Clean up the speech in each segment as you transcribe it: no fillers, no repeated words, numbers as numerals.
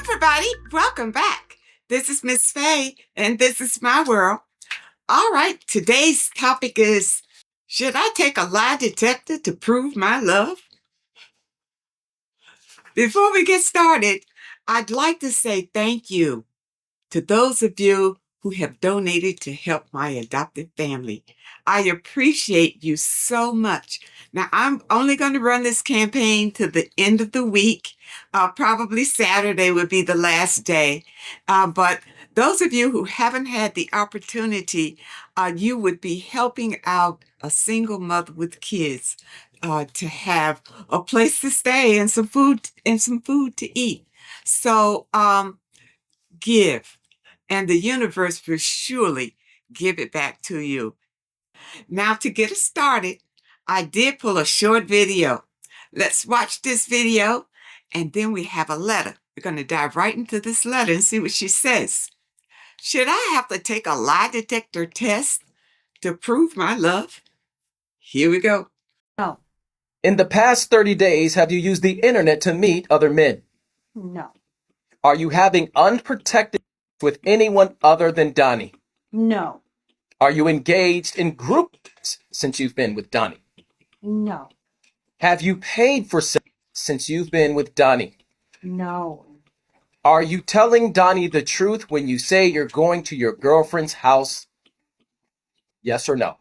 everybody, welcome back. This is Miss Faye, and this is my world. All right, today's topic is, should I take a lie detector to prove my love? Before we get started, I'd like to say thank you to those of you who have donated to help my adopted family. I appreciate you so much. Now, I'm only going to run this campaign to the end of the week. Probably Saturday would be the last day. But those of you who haven't had the opportunity, you would be helping out a single mother with kids to have a place to stay and some food to eat. So give, and the universe will surely give it back to you. Now, to get us started, I did pull a short video. Let's watch this video, and then we have a letter. We're going to dive right into this letter and see what she says. Should I have to take a lie detector test to prove my love? Here we go. No. In the past 30 days, have you used the internet to meet other men? No. Are you having unprotected sex with anyone other than Donnie? No. Are you engaged in groups since you've been with Donnie? No. Have you paid for sex since you've been with Donnie? No. Are you telling Donnie the truth when you say you're going to your girlfriend's house? Yes or no?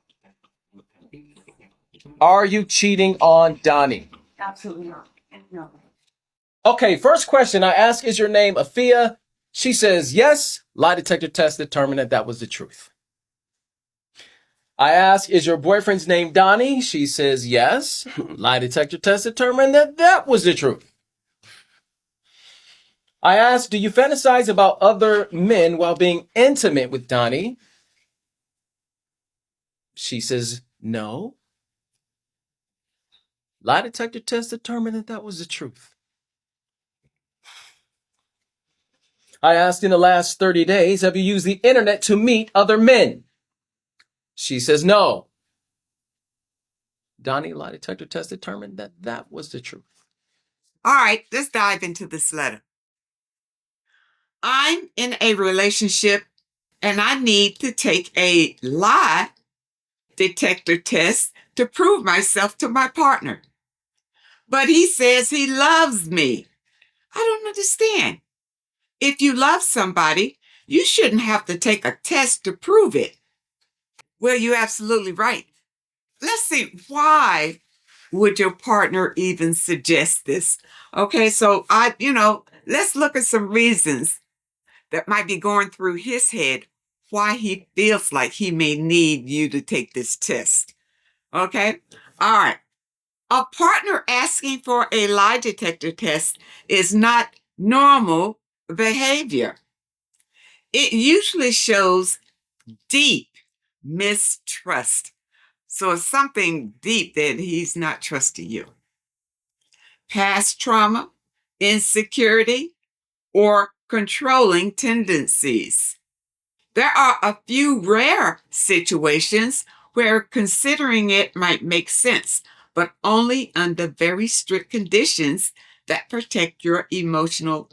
Are you cheating on Donnie? Absolutely not. No. Okay, first question I ask, is your name Afia? She says yes. Lie detector test determined that was the truth. I ask, is your boyfriend's name Donnie? She says yes. Lie detector test determined that was the truth. I ask, do you fantasize about other men while being intimate with Donnie? She says no. Lie detector test determined that was the truth. I asked, in the last 30 days, have you used the internet to meet other men? She says no. Donnie, lie detector test determined that was the truth. All right, let's dive into this letter. I'm in a relationship and I need to take a lie detector test to prove myself to my partner. But he says he loves me. I don't understand. If you love somebody, you shouldn't have to take a test to prove it. Well, you're absolutely right. Let's see, why would your partner even suggest this? Okay, so let's look at some reasons that might be going through his head why he feels like he may need you to take this test. Okay? All right. A partner asking for a lie detector test is not normal behavior. It usually shows deep mistrust. So it's something deep that he's not trusting you. Past trauma, insecurity, or controlling tendencies. There are a few rare situations where considering it might make sense, but only under very strict conditions that protect your emotional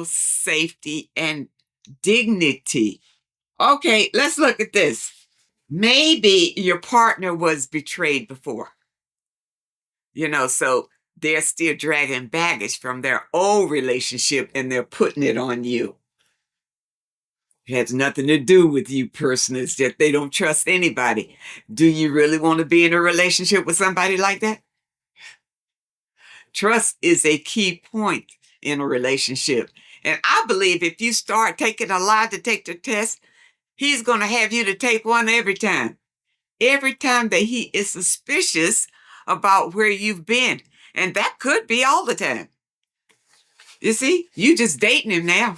safety and dignity. Okay, let's look at this. Maybe your partner was betrayed before. So they're still dragging baggage from their old relationship and they're putting it on you. It has nothing to do with you personally. It's just they don't trust anybody. Do you really want to be in a relationship with somebody like that? Trust is a key point in a relationship. And I believe if you start taking a lie detector test, he's going to have you to take one every time. Every time that he is suspicious about where you've been. And that could be all the time. You see, you just dating him now.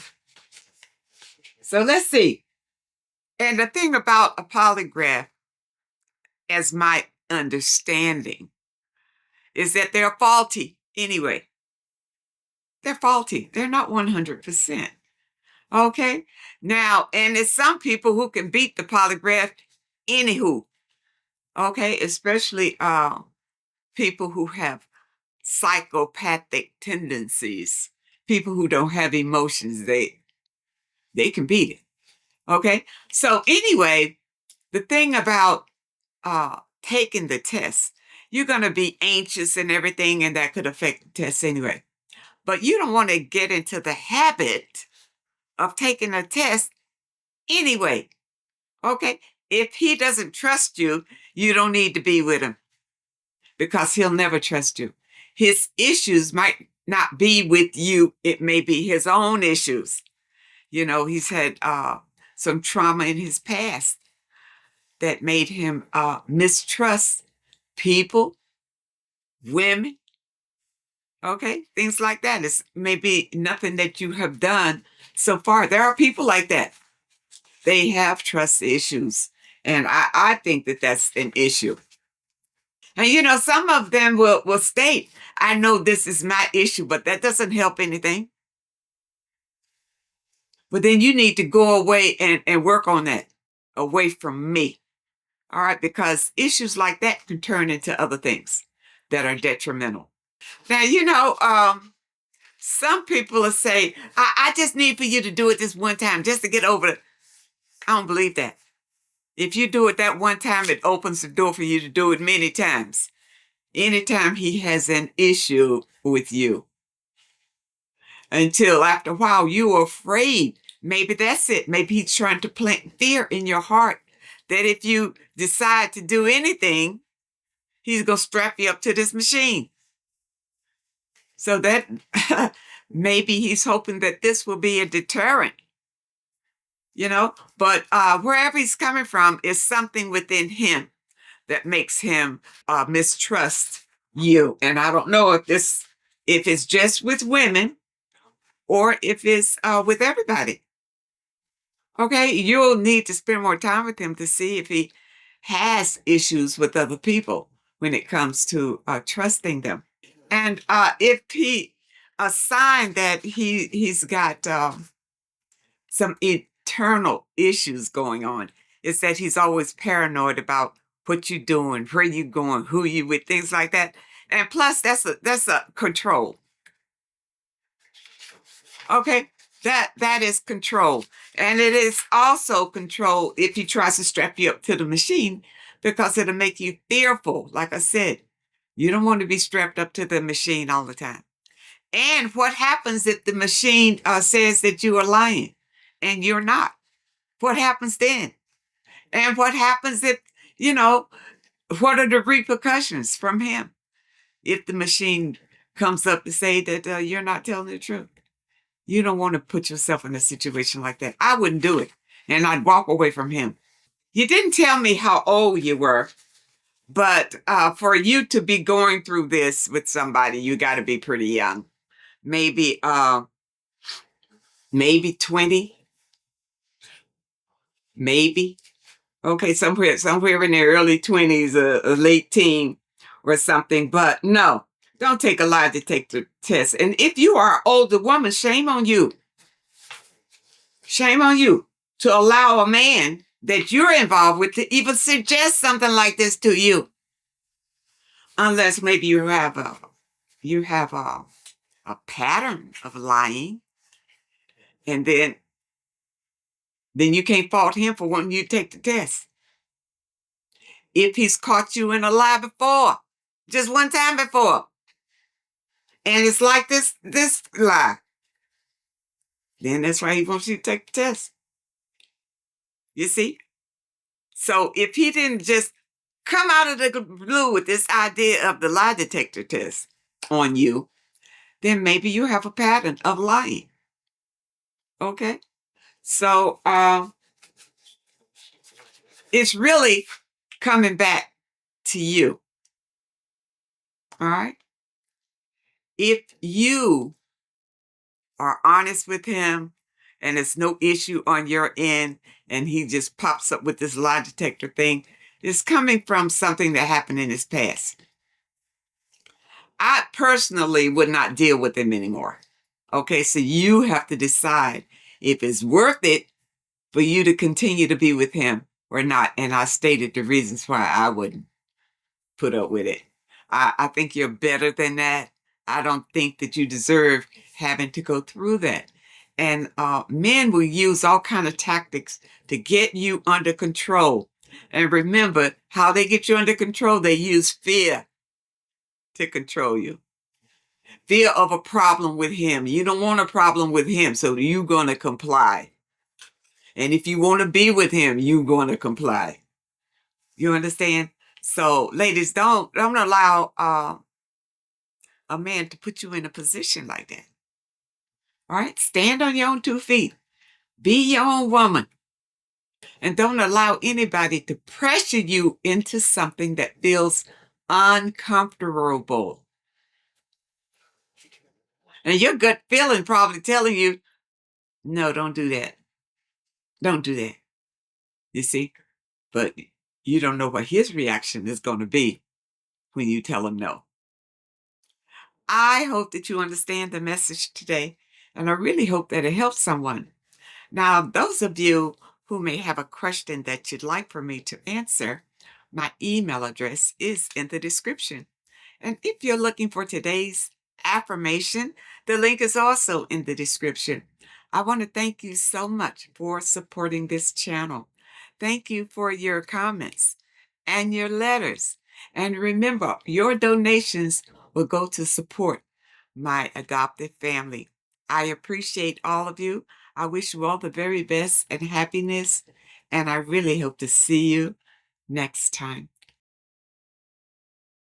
So let's see. And the thing about a polygraph, as my understanding, is that they're faulty anyway. They're faulty. They're not 100%. Okay? Now, and there's some people who can beat the polygraph anywho. Okay? Especially people who have psychopathic tendencies. people who don't have emotions, they can beat it. Okay? So anyway, the thing about taking the test, you're going to be anxious and everything, and that could affect the test anyway. But you don't want to get into the habit of taking a test anyway. Okay? If he doesn't trust you, you don't need to be with him because he'll never trust you. His issues might not be with you. It may be his own issues. You know, he's had some trauma in his past that made him mistrust people, women, okay? Things like that. It's maybe nothing that you have done so far. There are people like that. They have trust issues. And I think that that's an issue. And, you know, some of them will state, I know this is my issue, but that doesn't help anything. But then you need to go away and work on that away from me. All right, because issues like that can turn into other things that are detrimental. Now, you know, some people will say, I just need for you to do it this one time just to get over it. I don't believe that. If you do it that one time, it opens the door for you to do it many times. Anytime he has an issue with you. Until after a while, you're afraid. Maybe that's it. Maybe he's trying to plant fear in your heart that if you decide to do anything, he's going to strap you up to this machine. So that maybe he's hoping that this will be a deterrent, you know. But wherever he's coming from is something within him that makes him mistrust you. And I don't know if it's just with women or if it's with everybody. Okay, you'll need to spend more time with him to see if he has issues with other people when it comes to trusting them. And if a sign that he's got some internal issues going on is that he's always paranoid about what you're doing, where you're going, who you with, things like that. And plus, that's a control. Okay, that is control. And it is also control if he tries to strap you up to the machine because it'll make you fearful. Like I said, you don't want to be strapped up to the machine all the time. And what happens if the machine says that you are lying and you're not? What happens then? And what happens if, you know, what are the repercussions from him if the machine comes up to say that you're not telling the truth? You don't want to put yourself in a situation like that. I wouldn't do it. And I'd walk away from him. You didn't tell me how old you were, but for you to be going through this with somebody, you got to be pretty young. Maybe 20, maybe. Okay, somewhere in the early 20s, a late teen or something. But no, don't take a lie detector test. And if you are an older woman, shame on you. Shame on you to allow a man that you're involved with to even suggest something like this to you. Unless maybe you have a pattern of lying. And then you can't fault him for wanting you to take the test. If he's caught you in a lie before, just one time before, and it's like this lie, then that's why he wants you to take the test. You see? So if he didn't just come out of the blue with this idea of the lie detector test on you, then maybe you have a pattern of lying. Okay? So it's really coming back to you. All right? If you are honest with him and it's no issue on your end and he just pops up with this lie detector thing, it's coming from something that happened in his past. I personally would not deal with him anymore. Okay, so you have to decide if it's worth it for you to continue to be with him or not. And I stated the reasons why I wouldn't put up with it. I think you're better than that. I don't think that you deserve having to go through that. And men will use all kind of tactics to get you under control. And remember, how they get you under control, they use fear to control you. Fear of a problem with him. You don't want a problem with him, so you're going to comply. And if you want to be with him, you're going to comply. You understand? So, ladies, don't allow a man to put you in a position like that. All right? Stand on your own 2 feet. Be your own woman. And don't allow anybody to pressure you into something that feels uncomfortable. And your gut feeling probably telling you, no, don't do that. Don't do that. You see? But you don't know what his reaction is going to be when you tell him no. I hope that you understand the message today, and I really hope that it helps someone. Now, those of you who may have a question that you'd like for me to answer, my email address is in the description. And if you're looking for today's affirmation, the link is also in the description. I want to thank you so much for supporting this channel. Thank you for your comments and your letters. And remember, your donations will go to support my adopted family. I appreciate all of you. I wish you all the very best and happiness. And I really hope to see you next time.